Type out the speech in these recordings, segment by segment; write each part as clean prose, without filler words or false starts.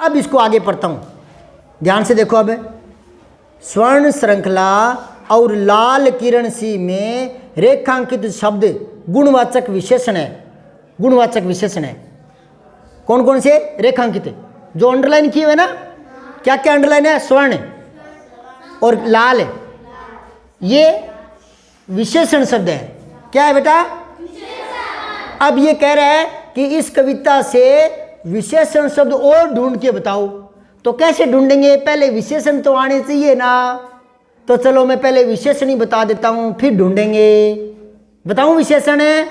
अब इसको आगे पढ़ता हूं, ध्यान से देखो। अब स्वर्ण श्रृंखला और लाल किरण सी में रेखांकित शब्द गुणवाचक विशेषण है। गुणवाचक विशेषण है कौन कौन से? रेखांकित, जो अंडरलाइन किए हुए ना, क्या क्या अंडरलाइन है? स्वर्ण और लाल, ये विशेषण शब्द है। क्या है बेटा? अब ये कह रहा है कि इस कविता से विशेषण शब्द और ढूंढ के बताओ। तो कैसे ढूंढेंगे? पहले विशेषण तो आने चाहिए ना। तो चलो मैं पहले विशेषण ही बता देता हूं, फिर ढूंढेंगे। बताऊं विशेषण है?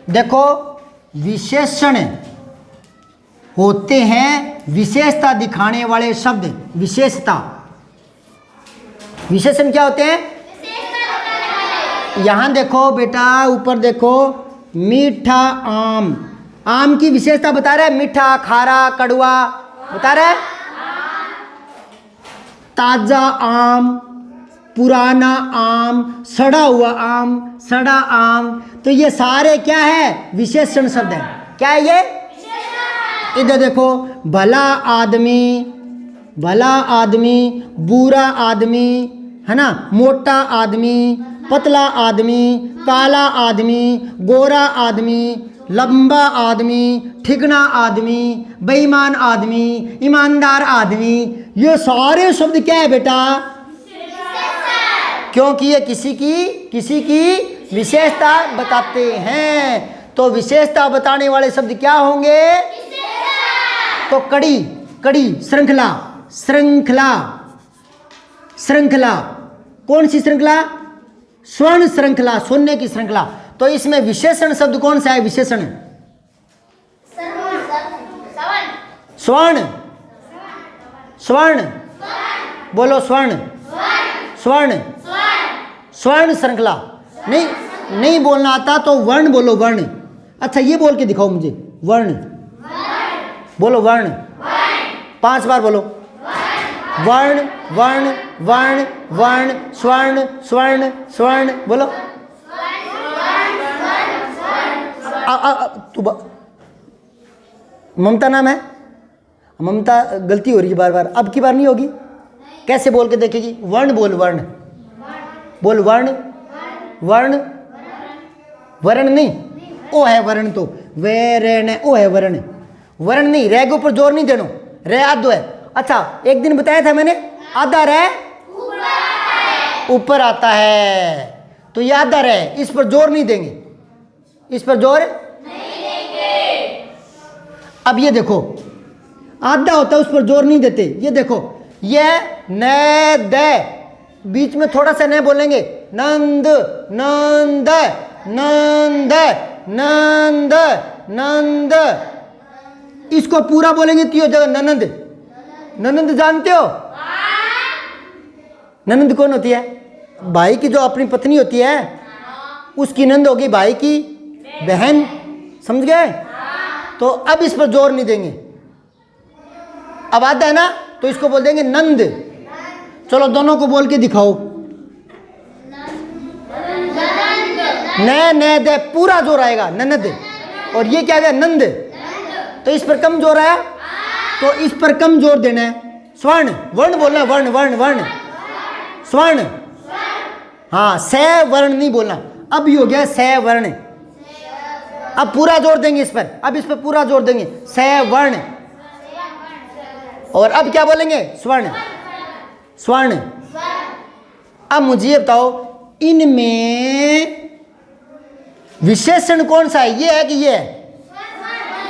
देखो, विशेषण होते हैं विशेषता दिखाने वाले शब्द। विशेषता, विशेषण क्या होते हैं? यहां देखो बेटा, ऊपर देखो, मीठा आम। आम की विशेषता बता रहा है, मीठा, खारा, कड़वा बता रहा है। ताजा आम, पुराना आम, सड़ा हुआ आम, सड़ा आम। तो ये सारे क्या है? विशेषण शब्द है। क्या है ये? इधर देखो, भला आदमी, भला आदमी, बुरा आदमी, है ना, मोटा आदमी, पतला आदमी, काला आदमी, गोरा आदमी, लंबा आदमी, ठिगना आदमी, बेईमान आदमी, ईमानदार आदमी। ये सारे शब्द क्या है बेटा? क्योंकि ये किसी की विशेषता बताते हैं। तो विशेषता बताने वाले शब्द क्या होंगे? तो कड़ी, कड़ी, श्रृंखला, श्रृंखला, श्रृंखला। कौन सी श्रृंखला? स्वर्ण श्रृंखला, सोने की श्रृंखला। तो इसमें विशेषण शब्द कौन सा है? विशेषण स्वर्ण, स्वर्ण, बोलो स्वर्ण, स्वर्ण, स्वर्ण श्रृंखला। नहीं बोलना आता तो वर्ण बोलो, वर्ण। अच्छा, ये बोल के दिखाओ मुझे, वर्ण बोलो, वर्ण 5 बार बोलो। वर्ण, वर्ण, वर्ण, वर्ण, स्वर्ण, स्वर्ण, स्वर्ण, बोलो। ममता नाम है, ममता गलती हो रही है बार बार, अब की बार नहीं होगी। कैसे बोल के देखेगी? वर्ण बोल, वर्ण बोल, वर्ण, वर्ण, वर्ण नहीं, ओ है वर्ण। तो वर्ण, ओ है वर्ण, वर्ण नहीं। रे के ऊपर जोर नहीं देना, रे आधो है। अच्छा, एक दिन बताया था मैंने, आधा रे ऊपर आता है, तो ये आधा रे, इस पर जोर नहीं देंगे, इस पर जोर नहीं देंगे। अब ये देखो, आधा होता है, उस पर जोर नहीं देते। ये देखो, ये न दे, बीच में थोड़ा सा न बोलेंगे। नंद, नंद, नंद, नंद, नंद। इसको पूरा बोलेंगे तो ये हो जाएगा ननंद। ननंद जानते हो? ननंद कौन होती है? भाई की जो अपनी पत्नी होती है, उसकी नंद होगी भाई की बहन। समझ गए? तो अब इस पर जोर नहीं देंगे। अब आता है ना, तो इसको बोल देंगे नंद। चलो दोनों को बोल के दिखाओ। न दे, पूरा जोर आएगा, ननद। और ये क्या है? नंद। तो इस पर कम जोर आया, तो इस पर कम जोर देना है। स्वर्ण, वर्ण बोलना, वर्ण, वर्ण, वर्ण, स्वर्ण। हाँ, स वर्ण नहीं बोलना। अब ये हो गया स वर्ण। अब पूरा जोर देंगे इस पर, अब इस पर पूरा जोर देंगे, स वर्ण। और अब क्या बोलेंगे? स्वर्ण, स्वर्ण। अब मुझे बताओ, इनमें विशेषण कौन सा है? ये है कि ये है?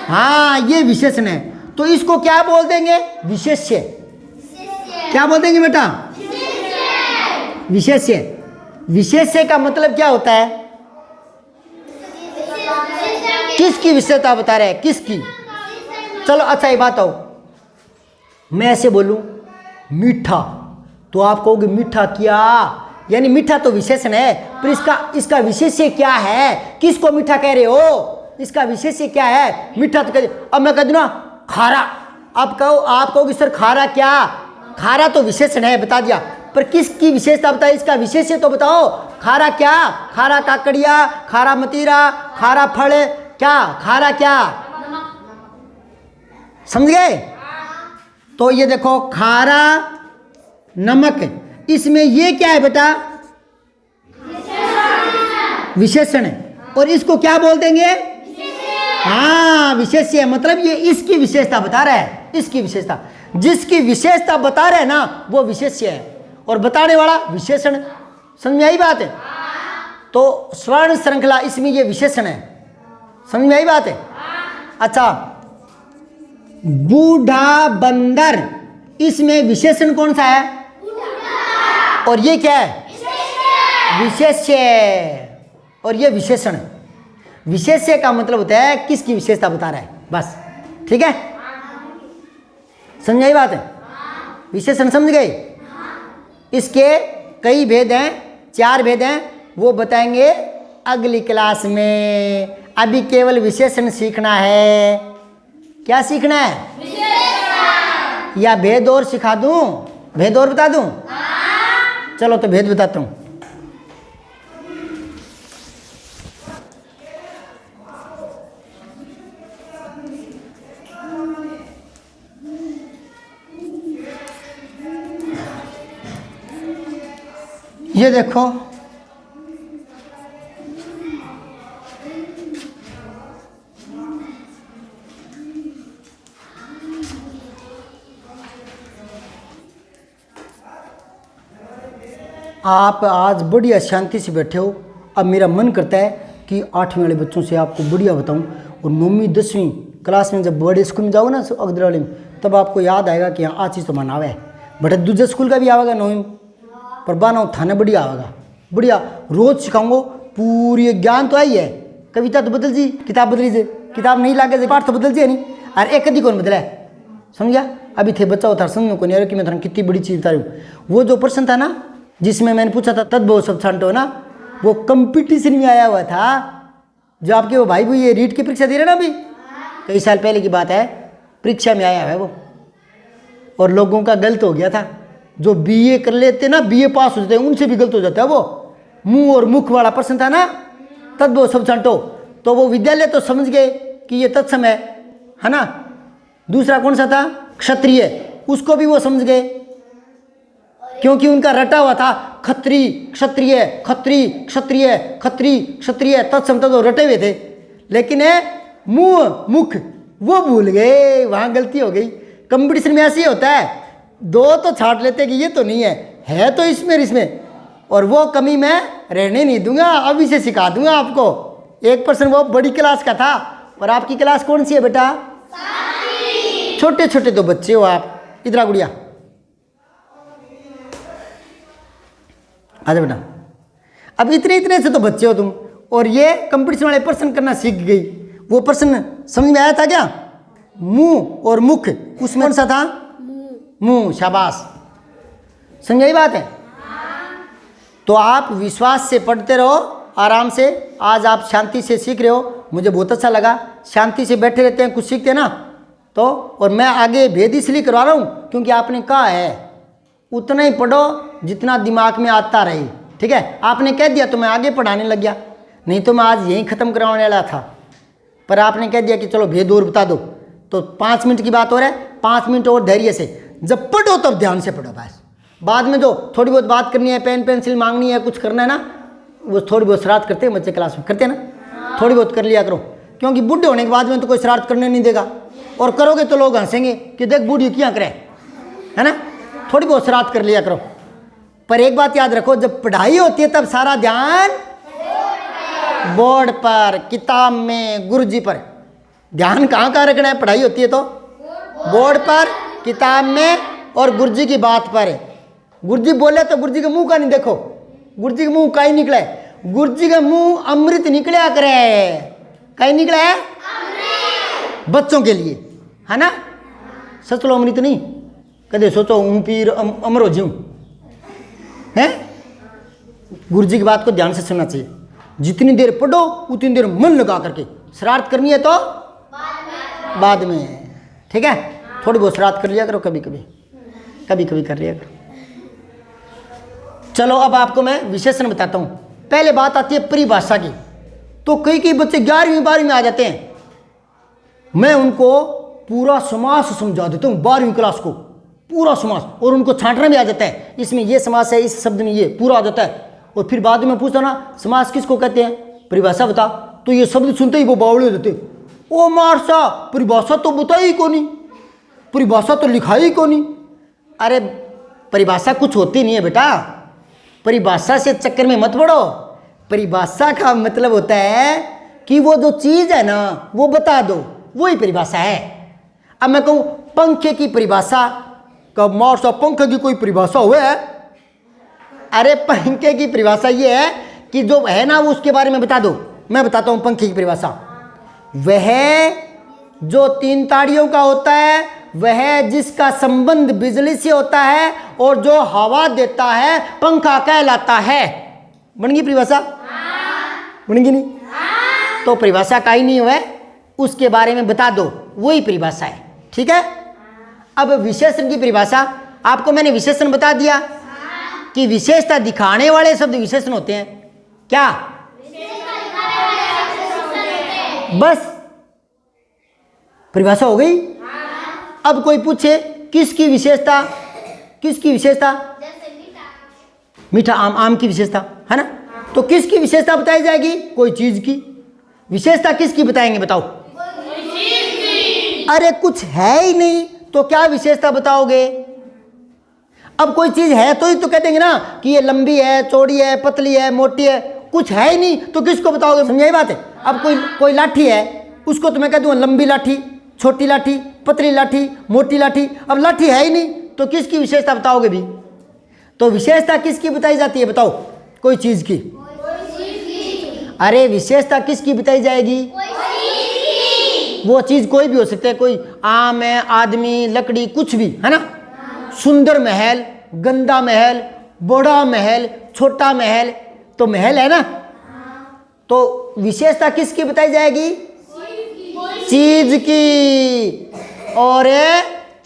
हाँ, ये विशेषण है। तो इसको क्या बोल देंगे? विशेष्य। क्या बोल देंगे बेटा? विशेष्य। विशेष्य का मतलब क्या होता है? किसकी विशेषता बता रहे हैं? किसकी? चलो अच्छा, ये बात आओ, मैं ऐसे बोलूं मीठा, तो आप कहोगे मीठा क्या? यानी मीठा तो विशेषण है, पर इसका विशेष्य क्या है? किसको मीठा कह रहे हो? इसका विशेष्य क्या है? मीठा तो कह। अब मैं कह दूं ना खारा, आप कहोगे सर खारा क्या? खारा तो विशेषण है, बता दिया। पर किसकी विशेषता बताए, इसका विशेष्य तो बताओ। खारा क्या? खारा काकड़िया, खारा मतीरा, खारा फल, क्या खारा क्या? समझ गए? तो ये देखो खारा नमक, इसमें ये क्या है बेटा? विशेषण है। और इसको क्या बोल देंगे? हाँ विशेष्य, मतलब ये इसकी विशेषता बता रहा है, इसकी विशेषता। जिसकी विशेषता बता रहे ना वो विशेष्य है और बताने वाला विशेषण। समझ में आई बात है? तो स्वर्ण श्रृंखला इसमें ये विशेषण है। समझ में आई बात है? अच्छा, बूढ़ा बंदर, इसमें विशेषण कौन सा है? और ये क्या है? विशेष्य। और ये विशेषण है। विशेष्य का मतलब होता है किसकी विशेषता बता रहा है, बस। ठीक है, समझ आई बात है? विशेषण समझ गए? इसके कई भेद हैं, 4 भेद हैं, वो बताएंगे अगली क्लास में। अभी केवल विशेषण सीखना है। क्या सीखना है? या भेद और सिखा दूं? भेद और बता दूं? चलो तो भेद बताता हूं। ये देखो, आप आज बढ़िया शांति से बैठे हो। अब मेरा मन करता है कि 8वीं वाले बच्चों से आपको बढ़िया बताऊं, और 9वीं 10वीं क्लास में जब बड़े स्कूल में जाओगे ना अगले वाले में, तब आपको याद आएगा कि हाँ आ चीज़ तो मनावा है। बट दूसरे स्कूल का भी आवेगा 9वीं, पर बाना थाने बढ़िया आवेगा। बढ़िया रोज सिखाऊंगा, पूरी ज्ञान तो आई है। कविता तो बदल जी, किताब बदली जे, किताब नहीं लागे पाठ तो बदल जी नहीं। और एक कदी कौन बदला है? समझ गया? अभी थे बच्चा होता समझ में को नहीं आ रहा कि मैं थाने कितनी बड़ी चीज़ बता रही हूँ। वो जो प्रश्न था ना जिसमें मैंने पूछा था तद्भव सब छांटो ना, वो कंपटीशन में आया हुआ था। जो आपके वो भाई ये रीट की परीक्षा दे रहे ना, अभी कई साल पहले की बात है, परीक्षा में आया है वो। और लोगों का गलत हो गया था। जो बीए कर लेते ना, बीए पास हो जाते हैं, उनसे भी गलत हो जाता है। वो मुंह और मुख वाला प्रश्न था ना, तद्भव सब छांटो, तो वो विद्यालय तो समझ गए कि ये तत्सम है ना। दूसरा कौन सा था? क्षत्रिय, उसको भी वो समझ गए क्योंकि उनका रटा हुआ था खत्री क्षत्रिय, खत्री क्षत्रिय, खत्री क्षत्रिय, तत्सम तद्भव रटे हुए थे। लेकिन मुंह मुख वो भूल गए, वहां गलती हो गई। कंपटीशन में ऐसे ही होता है, 2 तो छाट लेते कि ये तो नहीं है तो इसमें, और वो कमी मैं रहने नहीं दूंगा। अभी से सिखा दूंगा आपको। 1% वो बड़ी क्लास का था, और आपकी क्लास कौन सी है बेटा? छोटे छोटे तो बच्चे हो आप। इधर गुड़िया आजा बेटा। अब इतने से तो बच्चे हो तुम, और ये कंपटीशन वाले प्रश्न करना सीख गई। वो प्रश्न समझ में आया था क्या? मुंह और मुख, उसमें कौन सा था? मुंह। शाबाश, समझ आई बात है? तो आप विश्वास से पढ़ते रहो, आराम से। आज आप शांति से सीख रहे हो, मुझे बहुत अच्छा लगा। शांति से बैठे रहते हैं, कुछ सीखते हैं ना तो। और मैं आगे भेद इसलिए करवा रहा हूँ क्योंकि आपने कहा है उतना ही पढ़ो जितना दिमाग में आता रहे। ठीक है, आपने कह दिया तो मैं आगे पढ़ाने लग गया, नहीं तो मैं आज यहीं ख़त्म करवाने वाला था। पर आपने कह दिया कि चलो भेद और बता दो, तो 5 मिनट की बात हो रहा है। 5 मिनट और धैर्य से जब पढ़ो तब ध्यान से पढ़ो बस। बाद में जो थोड़ी बहुत बात करनी है, पेन पेंसिल मांगनी है, कुछ करना है ना, वो थोड़ी बहुत शरारत करते हैं बच्चे क्लास में, करते हैं ना, थोड़ी बहुत कर लिया करो। क्योंकि बूढ़े होने के बाद में तो कोई शरारत करने नहीं देगा, और करोगे तो लोग हंसेंगे कि देख बूढ़ी क्या करे, है ना। थोड़ी बहुत शरारत कर लिया करो। पर एक बात याद रखो, जब पढ़ाई होती है तब सारा ध्यान बोर्ड पर, किताब में, गुरुजी पर। ध्यान कहाँ रखना है? पढ़ाई होती है तो बोर्ड पर, किताब में, और गुरुजी की बात पर। गुरुजी बोले तो गुरुजी के मुंह का नहीं देखो, गुरुजी के मुंह का ही निकले। गुरुजी का मुंह अमृत निकला करे, कहीं निकला है बच्चों के लिए, है ना। सच लो, अमृत नहीं कदे सोचो हूँ पीर अमर हो जाऊँ, है। गुरुजी की बात को ध्यान से सुनना चाहिए। जितनी देर पढ़ो उतनी देर मन लगा करके। शरारत करनी है तो बाद में, ठीक है। थोड़ी बहुत शरारत कर लिया करो, कभी कभी कर लिया करो। चलो अब आपको मैं विशेषण बताता हूं। पहले बात आती है परिभाषा की। तो कई बच्चे 11वीं 12वीं में आ जाते हैं, मैं उनको पूरा समास समझा देता हूं, 12वीं क्लास को पूरा समास, और उनको छांटना भी आ जाता है, इसमें ये समास है, इस शब्द में ये पूरा आ जाता है। और फिर बाद में पूछता ना समास किसको कहते हैं, परिभाषा बता, तो ये शब्द सुनते ही वो बावड़े हो जाते, ओ मारसा परिभाषा तो बताई को नहीं, परिभाषा तो लिखाई को नहीं। अरे परिभाषा कुछ होती नहीं है बेटा, परिभाषा से चक्कर में मत पड़ो। परिभाषा का मतलब होता है कि वो जो चीज़ है ना वो बता दो, वही परिभाषा है। अब मैं कहूँ पंखे की परिभाषा, कब मारसा पंखे की कोई परिभाषा हुआ है? अरे पंखे की परिभाषा ये है कि जो है ना वो उसके बारे में बता दो। मैं बताता हूँ पंखे की परिभाषा, वह जो 3 ताड़ियों का होता है, वह जिसका संबंध बिजली से होता है और जो हवा देता है पंखा कहलाता है। बन गई परिभाषा? बनेगी नहीं? तो परिभाषा का ही नहीं हुआ है, उसके बारे में बता दो, वही परिभाषा है। ठीक है। अब विशेषण की परिभाषा, आपको मैंने विशेषण बता दिया कि विशेषता दिखाने वाले शब्द विशेषण होते हैं। क्या? बस परिभाषा हो गई। अब कोई पूछे किसकी विशेषता, किसकी विशेषता? मीठा आम, आम की विशेषता है ना। तो किसकी विशेषता बताई जाएगी? कोई चीज की विशेषता किसकी बताएंगे बताओ? अरे कुछ है ही नहीं तो क्या विशेषता बताओगे? अब कोई चीज है तो ही तो कह देंगे ना कि ये लंबी है, चौड़ी है, पतली है, मोटी है। कुछ है ही नहीं तो किसको बताओगे? समझाई बात है। अब कोई लाठी है, उसको तो मैं कह दूंगा लंबी लाठी, छोटी लाठी, पतली लाठी, मोटी लाठी। अब लाठी है ही नहीं तो किसकी विशेषता बताओगे भी? तो विशेषता किसकी बताई जाती है बताओ? कोई चीज की। अरे विशेषता किसकी बताई जाएगी? वो चीज कोई भी हो सकता है, कोई आम है, आदमी, लकड़ी, कुछ भी है ना। सुंदर महल, गंदा महल, बड़ा महल, छोटा महल, तो महल है ना। तो विशेषता किसकी बताई जाएगी? चीज की। और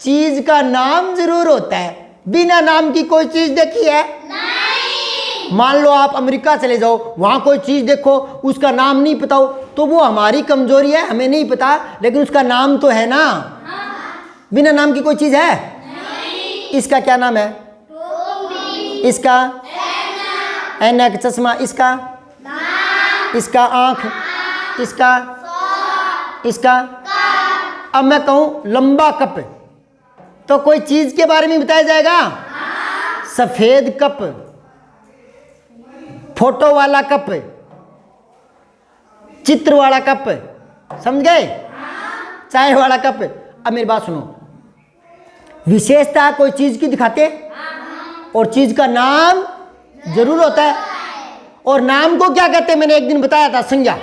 चीज का नाम जरूर होता है, बिना नाम की कोई चीज देखी है? नहीं। मान लो आप अमेरिका चले जाओ, वहां कोई चीज देखो, उसका नाम नहीं पता हो, तो वो हमारी कमजोरी है, हमें नहीं पता, लेकिन उसका नाम तो है ना। बिना नाम की कोई चीज है? नहीं। इसका क्या नाम है? इसका ऐना का चश्मा, इसका इसका आंख, इसका अब मैं कहूं लंबा कप, तो कोई चीज के बारे में बताया जाएगा? सफेद कप, फोटो वाला कप, चित्र वाला कप, समझ गए? चाय वाला कप। अब मेरी बात सुनो, विशेषता कोई चीज की दिखाते और चीज का नाम जरूर होता है। और नाम को क्या कहते हैं? मैंने एक दिन बताया था, संज्ञा।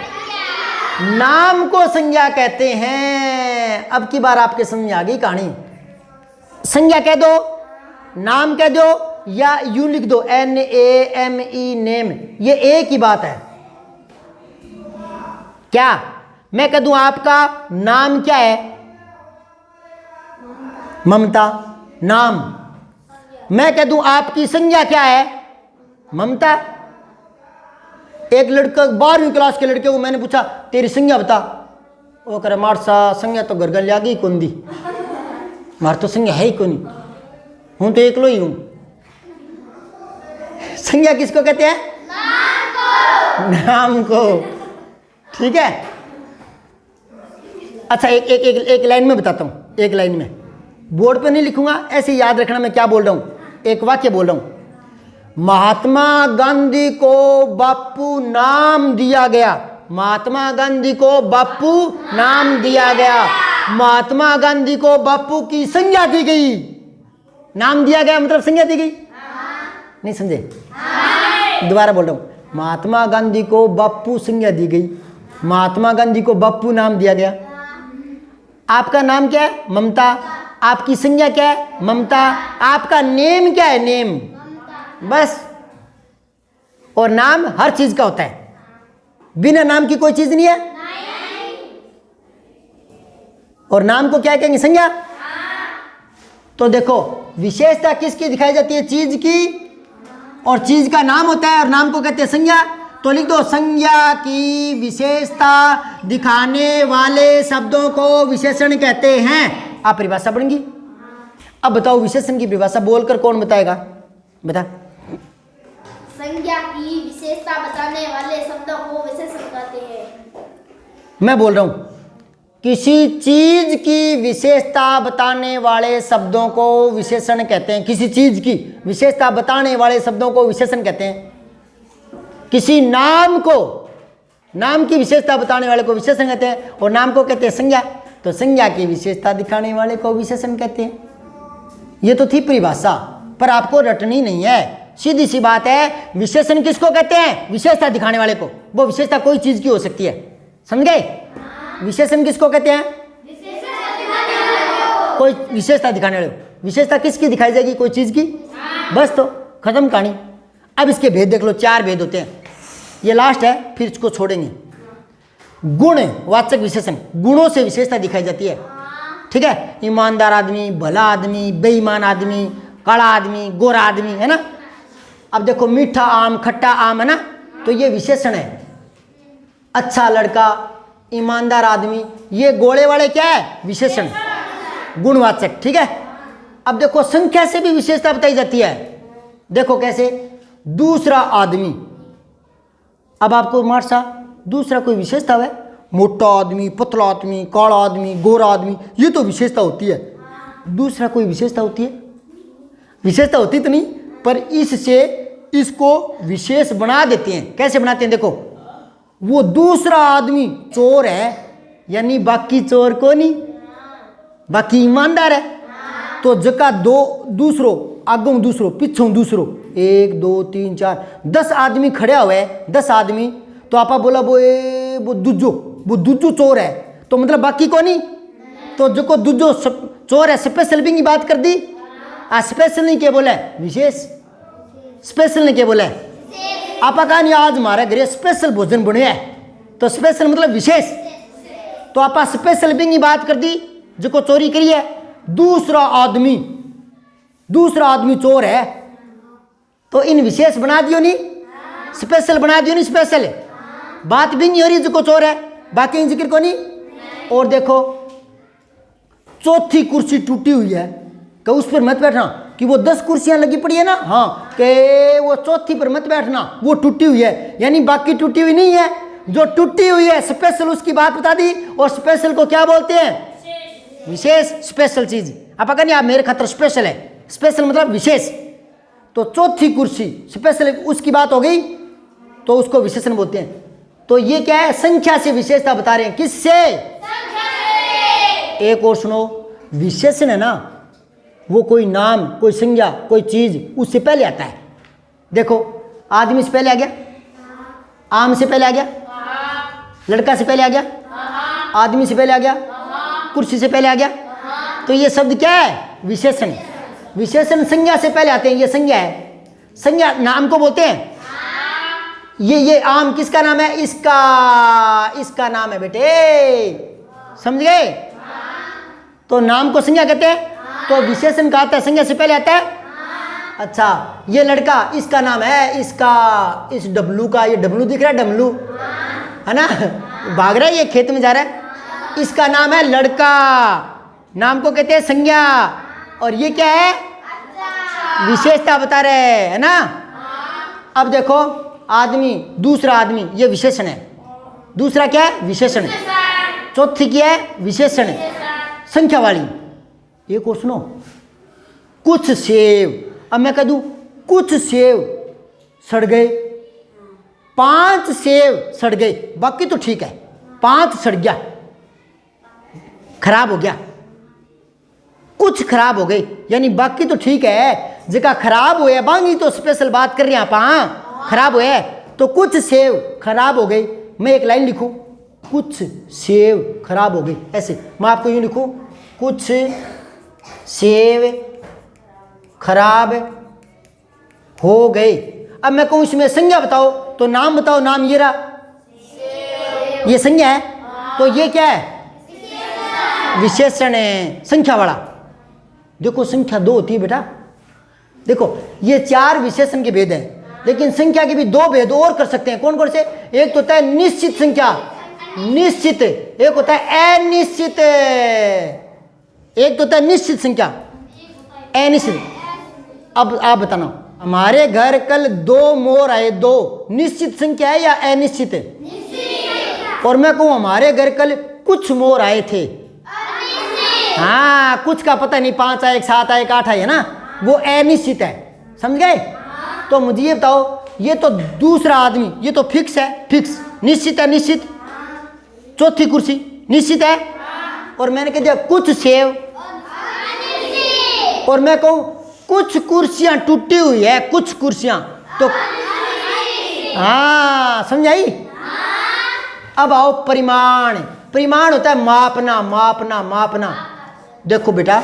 नाम को संज्ञा कहते हैं। अब की बार आपके समझ में आ गई कहानी। संज्ञा कह दो, नाम कह दो, या यूं लिख दो NAME, नेम। ये एक ही बात है। क्या मैं कह दूं आपका नाम क्या है? ममता, नाम। मैं कह दूं आपकी संज्ञा क्या है? ममता। एक लड़का 12वीं क्लास के लड़के को मैंने पूछा तेरी संज्ञा बता, वो कह रहा मारसा संज्ञा तो घर लिया गई कौन दी, मार तो संज्ञा है ही कौन, हूं तो एकलो ही हूं। संज्ञा किसको कहते हैं? नाम को। ठीक है। अच्छा एक लाइन में बताता हूं, एक लाइन में, बोर्ड पे नहीं लिखूंगा, ऐसे याद रखना मैं क्या बोल रहा हूं। एक वाक्य बोल रहा हूं, महात्मा गांधी को बापू नाम दिया गया। महात्मा गांधी को बापू नाम दिया गया। महात्मा गांधी को बापू की संज्ञा दी गई। नाम दिया गया मतलब संज्ञा दी गई। नहीं समझे? दोबारा बोल रहा हूं, महात्मा गांधी को बापू संज्ञा दी गई, महात्मा गांधी को बापू नाम दिया गया। आपका नाम क्या है? ममता। आपकी संज्ञा क्या है? ममता। आपका नेम क्या है? नेम। बस। और नाम हर चीज का होता है, बिना नाम की कोई चीज नहीं है। और नाम को क्या कहेंगे? संज्ञा। तो देखो विशेषता किसकी दिखाई जाती है? चीज की। और चीज का नाम होता है और नाम को कहते हैं संज्ञा। तो लिख दो संज्ञा की विशेषता दिखाने वाले शब्दों को विशेषण कहते हैं। आप परिभाषा पढ़ेंगी। अब बताओ विशेषण की परिभाषा बोलकर कौन बताएगा? बता। संज्ञा की विशेषता बताने वाले शब्दों को विशेषण कहते हैं। मैं बोल रहा हूं, किसी चीज की विशेषता बताने वाले शब्दों को विशेषण कहते हैं। किसी चीज की विशेषता बताने वाले शब्दों को विशेषण कहते हैं। किसी नाम को, नाम की विशेषता बताने वाले को विशेषण कहते हैं और नाम को कहते हैं संज्ञा। तो संज्ञा की विशेषता दिखाने वाले को विशेषण कहते हैं। ये तो थी परिभाषा, पर आपको रटनी नहीं है। सीधी सी बात है, विशेषण किसको कहते हैं? विशेषता दिखाने वाले को। वो विशेषता कोई चीज की हो सकती है, समझ गए? विशेषण किसको कहते हैं? कोई विशेषता दिखाने वाले को। विशेषता किसकी दिखाई जाएगी? कोई चीज की। बस, तो खत्म कहानी। अब इसके भेद देख लो, 4 भेद होते हैं। ये लास्ट है, फिर इसको छोड़ेंगे। गुण वाचक विशेषण, गुणों से विशेषता दिखाई जाती है, ठीक है? ईमानदार आदमी, भला आदमी, बेईमान आदमी, काला आदमी, गोरा आदमी, है ना? अब देखो, मीठा आम, खट्टा आम, है ना? तो ये विशेषण है। अच्छा लड़का, ईमानदार आदमी, ये गोले वाले क्या है? विशेषण, गुणवाचक, ठीक है? अब देखो, संख्या से भी विशेषता बताई जाती है। देखो कैसे? दूसरा आदमी। अब आपको मार सा दूसरा कोई विशेषता है? मोटा आदमी, पतला आदमी, काला आदमी, गोरा आदमी, ये तो विशेषता होती है। दूसरा कोई विशेषता होती है? विशेषता होती तो नहीं, पर इससे इसको विशेष बना देते हैं। कैसे बनाते हैं? देखो, वो दूसरा आदमी चोर है, यानी बाकी चोर को नहीं, बाकी ईमानदार है। तो जगह दो दूसरों, आगों दूसरों, पिछों दूसरों, 1 2 3 4 10 आदमी खड़े हुए हैं, 10 आदमी। तो आपा बोला वो दूजो चोर है, तो मतलब बाकी को नहीं। तो जो को दूजो चोर है, स्पेशल भी की बात कर दी। स्पेशल नहीं क्या बोला? विशेष। स्पेशल ने क्या बोला? आपा कहा नहीं आज हमारे घर स्पेशल भोजन बने है, तो स्पेशल मतलब विशेष। तो आपा स्पेशल भी की बात कर दी, जो को चोरी करी है। दूसरा आदमी चोर है, तो इन विशेष बना दियो नहीं, स्पेशल बना दियो नहीं। स्पेशल बात भी नहीं हो रही जो को चोर है, बाकी जिक्र को नहीं। और देखो, चौथी कुर्सी टूटी हुई है, कि उस पर मत बैठना, कि वो 10 कुर्सियां लगी पड़ी है ना, हाँ, कि वो चौथी पर मत बैठना, वो टूटी हुई है, यानी बाकी टूटी हुई नहीं है। जो टूटी हुई है स्पेशल, उसकी बात बता दी। और स्पेशल को क्या बोलते हैं? विशेष। स्पेशल चीज आप अगर नहीं, आप मेरे खातर स्पेशल है, स्पेशल मतलब विशेष। तो चौथी कुर्सी स्पेशल, उसकी बात हो गई, तो उसको विशेषण बोलते हैं। तो ये क्या है? संख्या से विशेषता बता रहे हैं। किससे? एक और सुनो, विशेषण है ना, वो कोई नाम, कोई संज्ञा, कोई चीज उससे पहले आता है। देखो, आदमी से पहले आ गया, आम से पहले आ गया, लड़का से पहले आ गया, आदमी से पहले आ गया, कुर्सी से पहले आ गया। तो ये शब्द क्या है? विशेषण। विशेषण संज्ञा से पहले आते हैं, ये संज्ञा है। संज्ञा नाम को बोलते हैं। ये आम किसका नाम है? इसका नाम है बेटे, समझ गए? तो नाम को संज्ञा कहते हैं। तो विशेषण का आता है, संज्ञा से पहले आता है। अच्छा, ये लड़का, इसका नाम है, इस डब्लू का, ये डब्लू दिख रहा है, डब्लू है ना, भाग रहा है, ये खेत में जा रहा है, इसका नाम है लड़का। नाम को कहते हैं संज्ञा। और ये क्या है? विशेषता बता रहे है ना। अब देखो, आदमी, दूसरा आदमी, ये विशेषण है। दूसरा क्या है? विशेषण है। चौथी क्या है? विशेषण है, संख्या वाली। एक और सुनो, कुछ सेव। अब मैं कह दूं कुछ सेव सड़ गए, 5 सेव सड़ गए, बाकी तो ठीक है, 5 सड़ गया, खराब हो गया, कुछ खराब हो गई, यानी बाकी तो ठीक है, जगह खराब हुए, बाकी तो स्पेशल बात कर रहे हैं आप। हाँ, खराब हुए तो कुछ सेव खराब हो गई। मैं एक लाइन लिखूं, कुछ सेव खराब हो गई, ऐसे मैं आपको यूं लिखूं, कुछ सेव खराब हो गए। अब मैं कहूं इसमें संज्ञा बताओ, तो नाम बताओ, नाम ये रहा, ये संज्ञा है, तो ये क्या है? विशेषण है, संख्या वाला। देखो, संख्या 2 होती है बेटा, देखो ये 4 विशेषण के भेद हैं, लेकिन संख्या के भी 2 भेद और कर सकते हैं। कौन कौन से? एक तो होता है निश्चित संख्या, निश्चित, एक होता है अनिश्चित। एक तो होता है निश्चित संख्या, अनिश्चित। अब आप बताना, हमारे घर कल 2 मोर आए, 2 निश्चित संख्या है या अनिश्चित है? और मैं कहूँ हमारे घर कल कुछ मोर आए थे, हाँ, कुछ का पता नहीं, 5 आए, 7 आए, 8 आए, है ना, वो अनिश्चित है। समझ गए? तो मुझे ये बताओ, ये तो दूसरा आदमी, ये तो फिक्स है, फिक्स, निश्चित है, निश्चित। चौथी कुर्सी निश्चित है, और मैंने कह दिया कुछ सेव, और मैं कहूँ कुछ कुर्सियां टूटी हुई है, कुछ कुर्सियां, तो हाँ, समझाई? अब आओ परिमाण। परिमाण होता है मापना, मापना, मापना। देखो बेटा,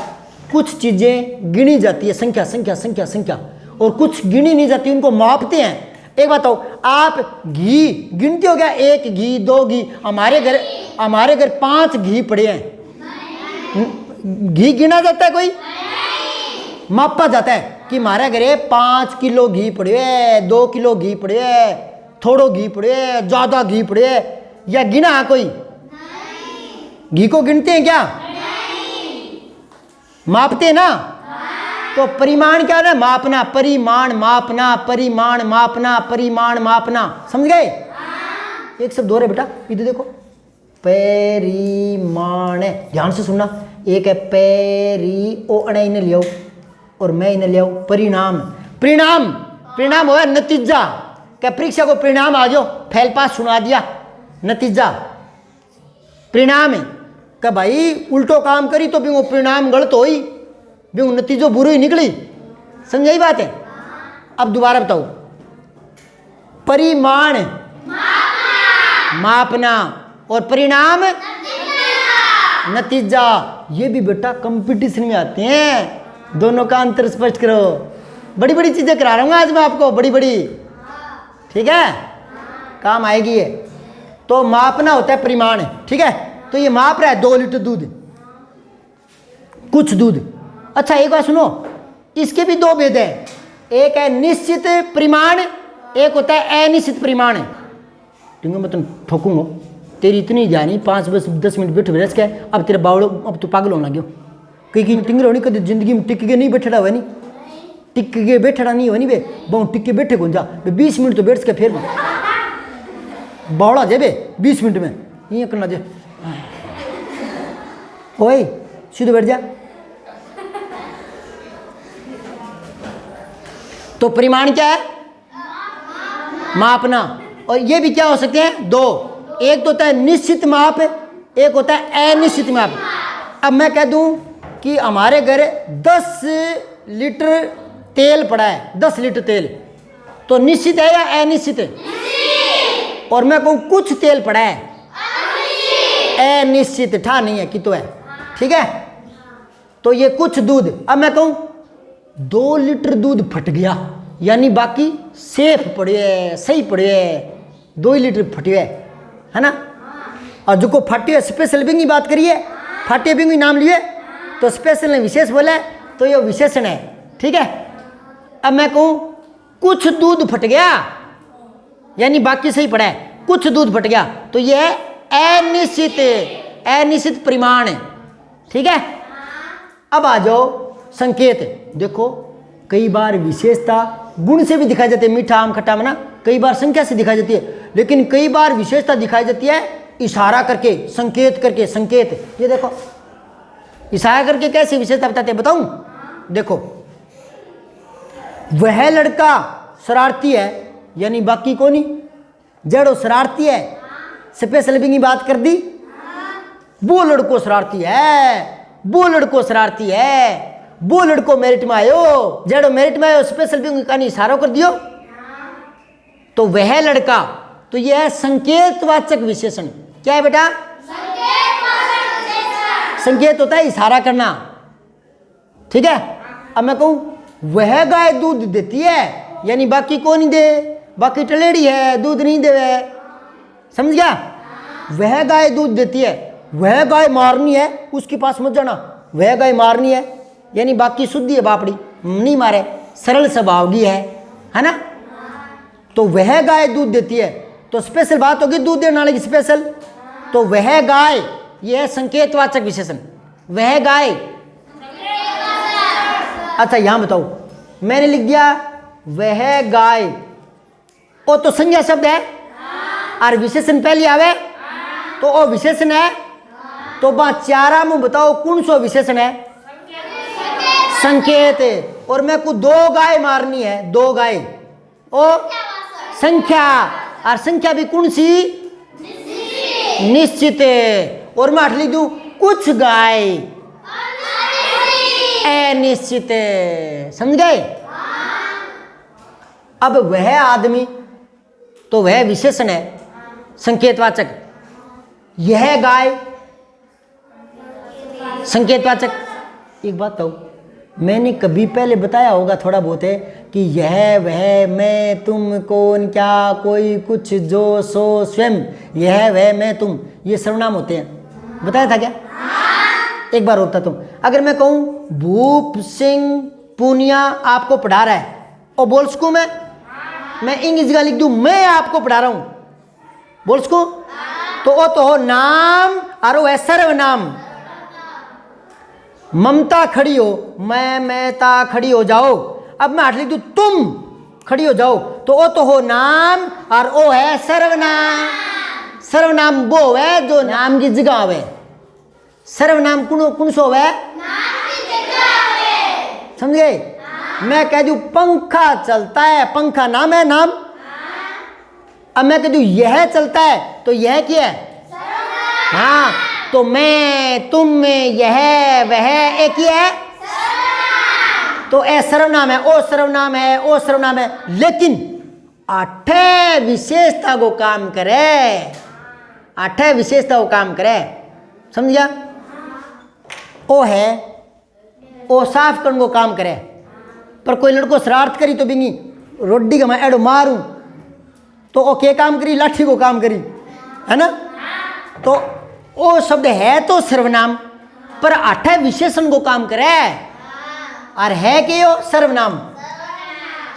कुछ चीजें गिनी जाती है, संख्या संख्या संख्या संख्या, और कुछ गिनी नहीं जाती, उनको मापते हैं। एक बात बताओ, आप घी गिनते हो क्या? 1 घी, 2 घी। हमारे घर 5 घी पड़े हैं, घी गिना जाता है? कोई मापा जाता है कि हमारे घरे 5 किलो घी पड़े है, 2 किलो घी पड़े है, थोड़ो घी पड़े है, ज्यादा घी पड़े है, या गिना कोई? घी को गिनते हैं क्या? मापते हैं ना? तो परिमाण क्या है? मापना, परिमाण मापना, परिमाण मापना, परिमाण मापना। समझ गए? एक शब्द और है बेटा, इधर देखो, परिमाण। ध्यान से सुनना, एक है पेरी, ओ अणे इन्हें लियाओ, और मैं इन्हें लियाओ, परिणाम। परिणाम, परिणाम हुआ नतीजा। क्या परीक्षा को परिणाम आ जाओ, फेल पास सुना दिया, नतीजा परिणाम है। क्या भाई उल्टो काम करी तो भी वो परिणाम गलत हो ही, भी वो नतीजो बुरी ही निकली। समझाई बात है? अब दोबारा बताओ, परिमाण मापना, और परिणाम नतीजा। ये भी बेटा कंपटीशन में आते हैं, दोनों का अंतर स्पष्ट करो। बड़ी बड़ी चीजें करा रहा हूँ आज मैं आपको, बड़ी बड़ी, ठीक है, काम आएगी ये। तो मापना होता है परिमाण, ठीक है। तो ये माप रहा है 2 लीटर दूध, कुछ दूध। अच्छा एक बात सुनो, इसके भी 2 भेद हैं, एक है निश्चित परिमाण, एक होता है अनिश्चित परिमाण। क्योंकि मैं तुम ठोकूंगा, तेरी इतनी जानी 5-10 मिनट बैठ बैठ के, अब तेरे बावड़ो, अब तो पागल होना क्यों? क्योंकि टिंगर होनी कभी जिंदगी में टिक के नहीं बैठा हुआ, नहीं टिक के बैठा नहीं हुआ, नहीं बे बहुत टिक के बैठे कौन जा, 20 मिनट तो बैठ के फिर बावड़ा जे बे 20 मिनट में ये करना जे, ओए सीधे बैठ जा। तो परिमाण क्या है? मापना। और ये भी क्या हो सकते हैं? 2, एक तो होता है निश्चित माप, एक होता है अनिश्चित माप। अब मैं कह दूं कि हमारे घर 10 लीटर तेल पड़ा है, 10 लीटर तेल, तो निश्चित है या अनिश्चित है? और मैं कहूं कुछ तेल पड़ा है, अनिश्चित, ठा नहीं है कि तो है, ठीक है। तो ये कुछ दूध, अब मैं कहूं 2 लीटर दूध फट गया, यानी बाकी सेफ पड़े है, सही पड़े है, 2 लीटर फटे है ना। और जो को फटे स्पेशल बिंग की बात करिए, फटे बिंग नाम लिए तो स्पेशल ने विशेष बोला है, तो ये विशेषण है, ठीक है। अब मैं कहूं कुछ दूध फट गया, यानी बाकी सही पड़ा है, कुछ दूध फट गया, तो ये है अनिश्चित, अनिश्चित परिमाण, ठीक है। अब आ जाओ संकेत। देखो कई बार विशेषता गुण से भी दिखाई जाती है, मीठा आम खट्टा आम ना, कई बार संख्या से दिखाई जाती है, लेकिन कई बार विशेषता दिखाई जाती है इशारा करके, संकेत करके। संकेत ये देखो, इशारा करके कैसे विशेषता बताते हैं, बताऊं? देखो, वह लड़का शरारती है, यानी बाकी को नहीं, जड़ो शरारती है, स्पेशल बिंग की बात कर दी, वो लड़को शरारती है, वो लड़को शरारती है, वो लड़को मेरिट में आयो, जड़ो मेरिट में आयो, स्पेशल बिंग का नहीं इशारा कर दियो, तो वह लड़का। तो यह है संकेतवाचक विशेषण। क्या है बेटा? संकेत होता है इशारा करना, ठीक है। अब मैं कहूं वह गाय दूध देती है, यानी बाकी को नहीं दे, बाकी टलेड़ी है, दूध नहीं दे, समझ गया। वह गाय दूध देती है, वह गाय मारनी है, उसके पास मत जाना, वह गाय मारनी है, यानी बाकी शुद्धि है, बापड़ी नहीं मारे, सरल स्वभाव की है ना। तो वह गाय दूध देती है, तो स्पेशल बात होगी दूध देने वाले की स्पेशल। तो वह गाय, यह है संकेतवाचक विशेषण, वह गाय। अच्छा यहां बताओ, मैंने लिख दिया वह गाय, वो तो संज्ञा शब्द है और विशेषण पहले आवे तो वो विशेषण है। तो बा चारा मुंह बताओ कौन सो विशेषण है? संकेत। और मैं को दो गाय मारनी है, दो गाय, ओ संख्या, और संख्या भी कौन सी? निश्चित। और मैं लिख दूं कुछ गाय अनिश्चित। समझ गए? अब वह आदमी, तो वह विशेषण है संकेतवाचक, यह गाय संकेतवाचक। एक बात तो मैंने कभी पहले बताया होगा थोड़ा बहुत है कि यह वह मैं तुम कौन क्या कोई कुछ जो सो स्वयं, यह वह मैं तुम, ये सर्वनाम होते हैं, बताया था क्या? एक बार होता तुम। अगर मैं कहूं भूप सिंह पूनिया आपको पढ़ा रहा है, और बोल सकूं मैं इंग्लिश का लिख दूं मैं आपको पढ़ा रहा हूं, बोल सकूं? तो वो तो हो नाम और वो है सर्वनाम। ममता खड़ी हो, मैं ता खड़ी हो जाओ। अब मैं लिख दूं तुम खड़ी हो जाओ, तो वो तो हो नाम और वो है सर्वनाम। सर्वनाम वो है जो नाम की जगह है। सर्वनाम कौन सो है? समझ गए? मैं कह दूं पंखा चलता है, पंखा नाम है, नाम। अब मैं कह दूं यह चलता है, तो यह क्या है? हाँ, तो मैं तुम में यह वह एक ही है, तो ए सर्वनाम है, ओ सर्वनाम है, ओ सर्वनाम है। लेकिन आठे विशेषता को काम करे, आठे विशेषता को काम करे। समझ गया? ओ है, ओ साफ करने को काम करे। पर कोई लड़को शरारत करी तो बिंगी रोडी का मैं एडो मारूं, तो ओ के काम करी? लाठी को काम करी, है ना। तो ओ शब्द है तो सर्वनाम, पर आठे विशेषण को काम करे। और है कि यो सर्वनाम,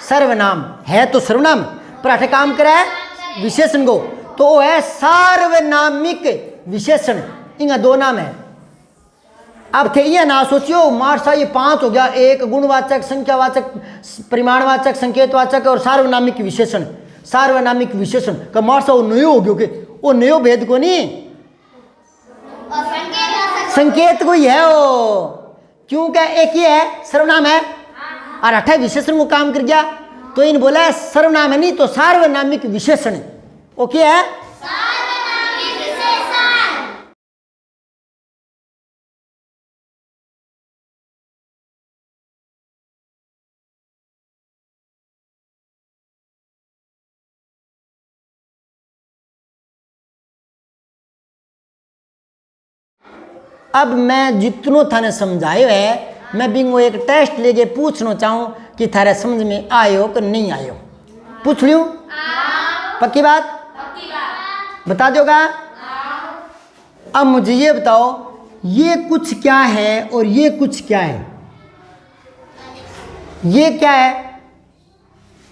सर्वनाम है तो सर्वनाम, पर आठे काम करे विशेषण को, तो वो है सार्वनामिक विशेषण। इनका दो नाम है। अब थे ये ना सोचियो मार्सा ये पांच हो गया, एक गुणवाचक, संख्यावाचक, परिमाणवाचक, संकेतवाचक और सार्वनामिक विशेषण। सार्वनामिक विशेषण का मार्सा वो नयो हो गयो के वो नयो भेद को नहीं, संकेत को ही है वो, क्योंकि एक ही है सर्वनाम है और अठे विशेषण को काम कर गया, तो इन बोला सर्वनाम है नहीं तो सार्वनामिक विशेषण। वो क्या है? अब मैं जितनों थाने समझायो है, मैं बिंगो एक टेस्ट लेके पूछना चाहूँ कि थारे समझ में आयो कि नहीं आयो। पूछ लूँ? पक्की बात? बता दोगा? अब मुझे ये बताओ, ये कुछ क्या है और ये कुछ क्या है? ये क्या है?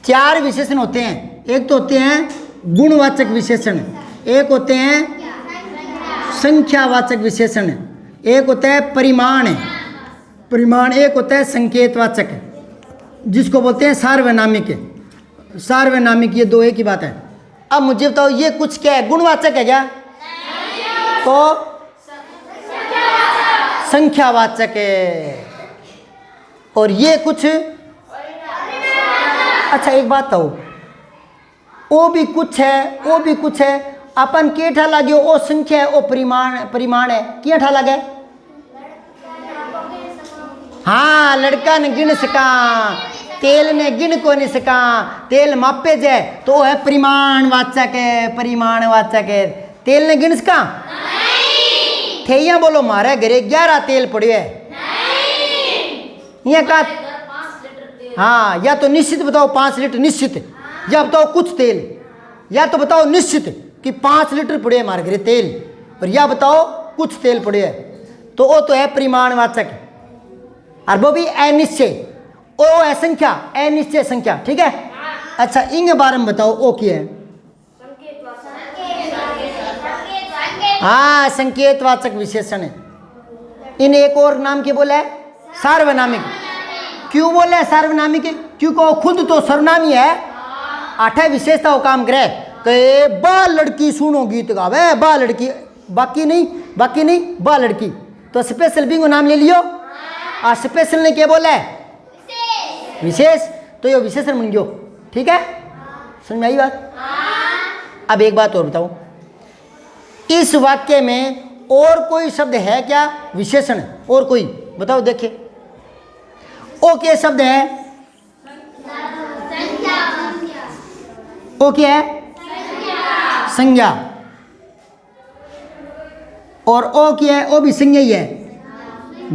चार विशेषण होते हैं। एक तो होते हैं गुणवाचक विशेषण, एक होते हैं संख्यावाचक विशेषण, एक होता है परिमाण, एक होता है संकेतवाचक, जिसको बोलते हैं सार्वनामिक। सार्वनामिक ये दो एक ही बात है। अब मुझे बताओ ये कुछ क्या है? गुणवाचक है क्या? तो संख्यावाचक है। और ये कुछ, अच्छा एक बात बताओ, वो भी कुछ है, वो भी कुछ है, अपन के ठा लगे वो संख्या है, वो परिमाण है, क्या ठा लगे? हाँ, लड़का ने गिन सका, तेल ने गिन को नहीं सका, तेल मापे जाए तो वो है परिमाणवाचक है, परिमाणवाचक है। तेल ने गिन सका? नहीं। थे या बोलो मारे घरे 11 तेल पड़े है, नहीं ये का? हाँ, या तो निश्चित बताओ 5 लीटर निश्चित, या बताओ कुछ तेल, या तो बताओ निश्चित कि 5 लीटर पड़े हमारे घरे तेल, और या बताओ कुछ तेल पड़े है, तो वो तो है परिमाणवाचक। और वो भी अनिश्चय, ओ है संख्या, अनिश्चय संख्या, ठीक है। अच्छा इनके बारे में बताओ, ओ क्या है? हाँ, संकेतवाचक विशेषण है। इन एक और नाम के बोला है सार्वनामिक। क्यों बोला है सार्वनामिक? क्योंकि वो खुद तो सर्वनामी है, आठ विशेषता वो काम करे कि बा लड़की सुनो गीत गावे, बा लड़की, बाकी नहीं बा लड़की। तो स्पेशल भी को नाम ले लियो, और स्पेशल ने क्या बोला है? विशेष। तो ये विशेषण बन गयो, ठीक है। समझ में आई बात? अब एक बात और बताओ, इस वाक्य में और कोई शब्द है क्या विशेषण? और कोई बताओ, देखिए ओ क्या शब्द है? ओ क्या है? संज्ञा। और ओ क्या है? ओ भी संज्ञा ही है,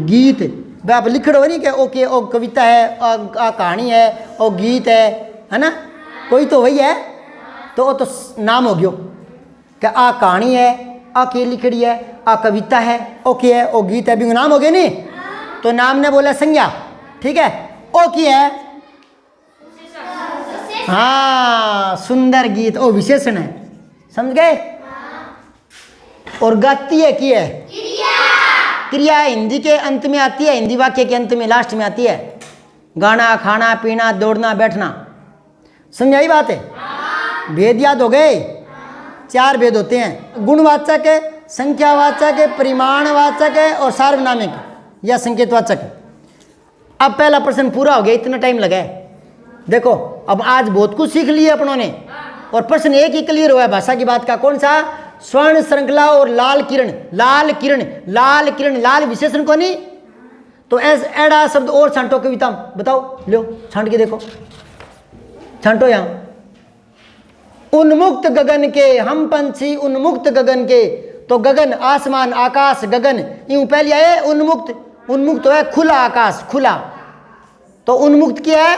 गीत। आप लिख रहे हो नहीं क्या? ओके, ओ कविता है, कहानी है, ओ गीत है ना? कोई तो वही है, तो वो तो नाम हो गयो क्या? आ कहानी है, आ के लिखड़ी है, आ कविता है, ओके है, ओ गीत है, भी नाम हो गया नहीं? तो नाम ने बोला संज्ञा, ठीक है। ओ की है? हाँ, सुंदर गीत, ओ विशेषण है, समझ गए। और गाती है की है? क्रिया हिंदी के अंत में आती है, हिंदी वाक्य के अंत में, लास्ट में आती है। गाना, खाना, पीना, दौड़ना, बैठना। समझ आई बात है? भेद याद हो गए? 4 भेद होते हैं, गुणवाचक, संख्यावाचक, परिमाणवाचक और सार्वनामिक या संकेतवाचक। अब पहला प्रश्न पूरा हो गया, इतना टाइम लगा है। देखो अब आज बहुत कुछ सीख लिया अपनों ने, और प्रश्न एक ही क्लियर हुआ है भाषा की बात का। कौन सा? स्वर्ण श्रृंखला और लाल किरण। लाल किरण, लाल किरण, लाल विशेषण को नहीं। तो ऐसा एड़ा शब्द और छांटो कविता में, बताओ, लो छांट के देखो, छांटो यहाँ। उन्मुक्त गगन के हम पंछी, उन्मुक्त गगन के। तो गगन, आसमान, आकाश, गगन, यूं पहले आए उन्मुक्त। उन्मुक्त तो है खुला आकाश, खुला। तो उन्मुक्त क्या है?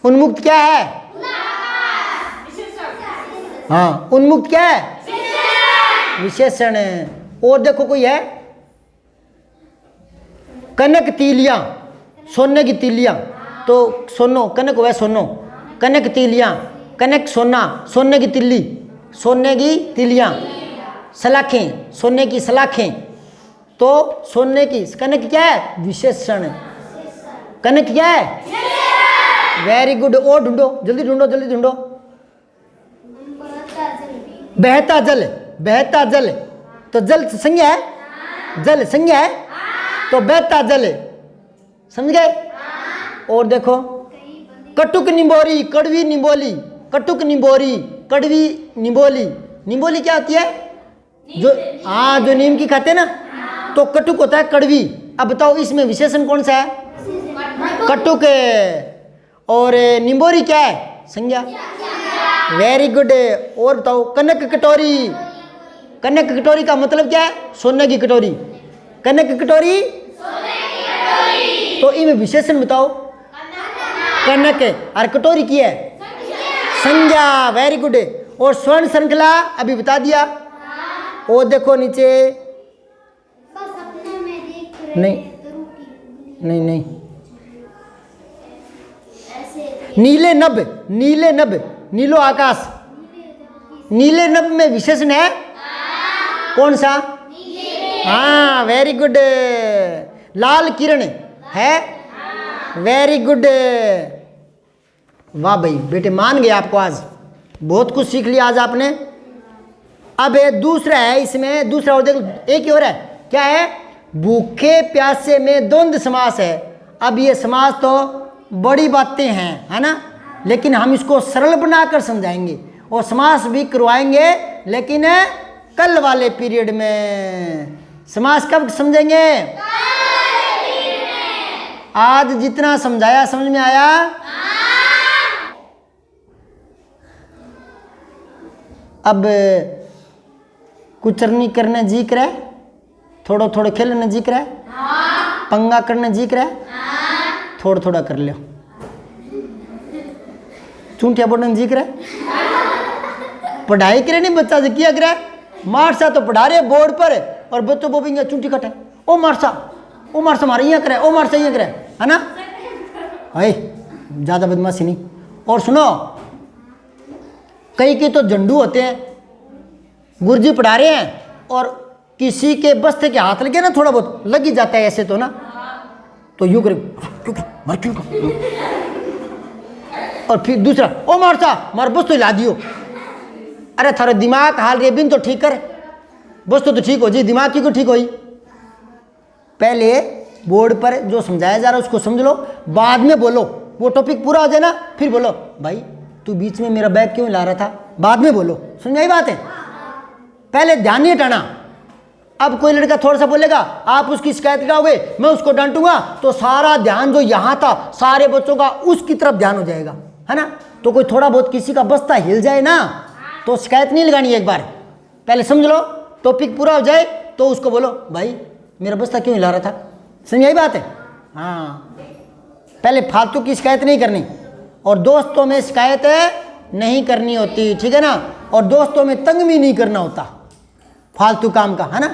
उन्मुक्त क्या है? हाँ, उन्मुक्त क्या है? विशेषण। और देखो कोई है? कनक तीलियां, सोने की तीलियां। तो सोनो, कनक हुआ सोनो, कनक तीलियां, कनक सोना, सोने की तिल्ली, सोने की तिलियां। सलाखें, सोने की सलाखें। तो सोने की, कनक क्या है? विशेषण। कनक क्या है? Very good. और ढूंढो, जल्दी ढूंढो, जल्दी ढूंढो। बहता जल, बहता जल। तो जल संज्ञा है, जल संज्ञा है, तो बहता जल, समझ गए। और देखो, कटुक निंबोरी, कड़वी निंबोली। कटुक निंबोरी, कड़वी निंबोली। निंबोली क्या होती है? जो, हाँ, जो नीम की खाते हैं ना। तो कटुक होता है कड़वी। अब बताओ इसमें विशेषण कौन सा है? कटुक। और निंबोरी क्या है? संज्ञा। Very good. और बताओ, कनक कटोरी। कनक कटोरी का मतलब क्या है? सोने की कटोरी। कनक कटोरी, तो इनमें विशेषण बताओ। कनक, और कटोरी की है? संज्ञा। Very good. और स्वर्ण श्रृंखला अभी बता दिया। और देखो नीचे, नहीं नहीं नहीं, नीले नभ, नीले नभ, नीलो आकाश। नीले नभ में विशेषण है कौन सा? हाँ, वेरी गुड। लाल किरण है? Very good. वाह भाई बेटे, मान गए आपको, आज बहुत कुछ सीख लिया आज आपने। अब दूसरा है इसमें, दूसरा और देख, एक ही और है, क्या है? भूखे प्यासे में द्वंद्व समास है। अब ये समास तो बड़ी बातें हैं, है ना, लेकिन हम इसको सरल बनाकर समझाएंगे और समास भी करवाएंगे, लेकिन कल वाले पीरियड में। समास कब समझेंगे? आज जितना समझाया समझ में आया? अब कुचरनी करने जी करे, थोड़ा थोड़ा खेलने जी करे, पंगा करने जी करे, थोड़ा थोड़ा कर लो। चूंटिया बोलने जी करे, पढ़ाई करे नहीं बच्चा से किया करे। मारसा तो पढ़ा रहे बोर्ड पर और बच्चों बोलेंगे चूंटी कटे, ओ मारसा मारे यहाँ करे, ओ मारसा यहाँ करे, है ना। अरे ज़्यादा बदमाशी नहीं। और सुनो, कई के तो झंडू होते हैं, गुरुजी पढ़ा रहे हैं और किसी के बस्ते के हाथ लगे ना, थोड़ा बहुत लग ही जाता है ऐसे तो ना, तो यूं करे मर क्यों, और फिर दूसरा ओ मारसा मार बस तो हिला दियो। अरे थारे दिमाग हाल रे बिन तो ठीक कर, बस तो ठीक हो जी, दिमाग की को ठीक होई। पहले बोर्ड पर जो समझाया जा रहा है उसको समझ लो, बाद में बोलो, वो टॉपिक पूरा हो जाए ना फिर बोलो भाई तू बीच में मेरा बैग क्यों ला रहा था, बाद में बोलो। समझाई बात है, पहले ध्यान नहीं हटाना। अब कोई लड़का थोड़ा सा बोलेगा, आप उसकी शिकायत लगाओगे, मैं उसको डांटूंगा, तो सारा ध्यान जो यहाँ था सारे बच्चों का उसकी तरफ ध्यान हो जाएगा, है ना। तो कोई थोड़ा बहुत किसी का बस्ता हिल जाए ना तो शिकायत नहीं लगानी है, एक बार पहले समझ लो, टॉपिक पूरा हो जाए तो उसको बोलो भाई मेरा बस्ता क्यों हिला रहा था। समझ आई बात है। हाँ, पहले फालतू की शिकायत नहीं करनी, और दोस्तों में शिकायत नहीं करनी होती, ठीक है ना। और दोस्तों में तंग भी नहीं करना होता फालतू काम का, है ना।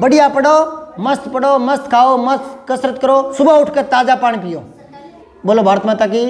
बढ़िया पढ़ो, मस्त खाओ, मस्त कसरत करो, सुबह उठकर ताज़ा पानी पियो। बोलो भारत माता की।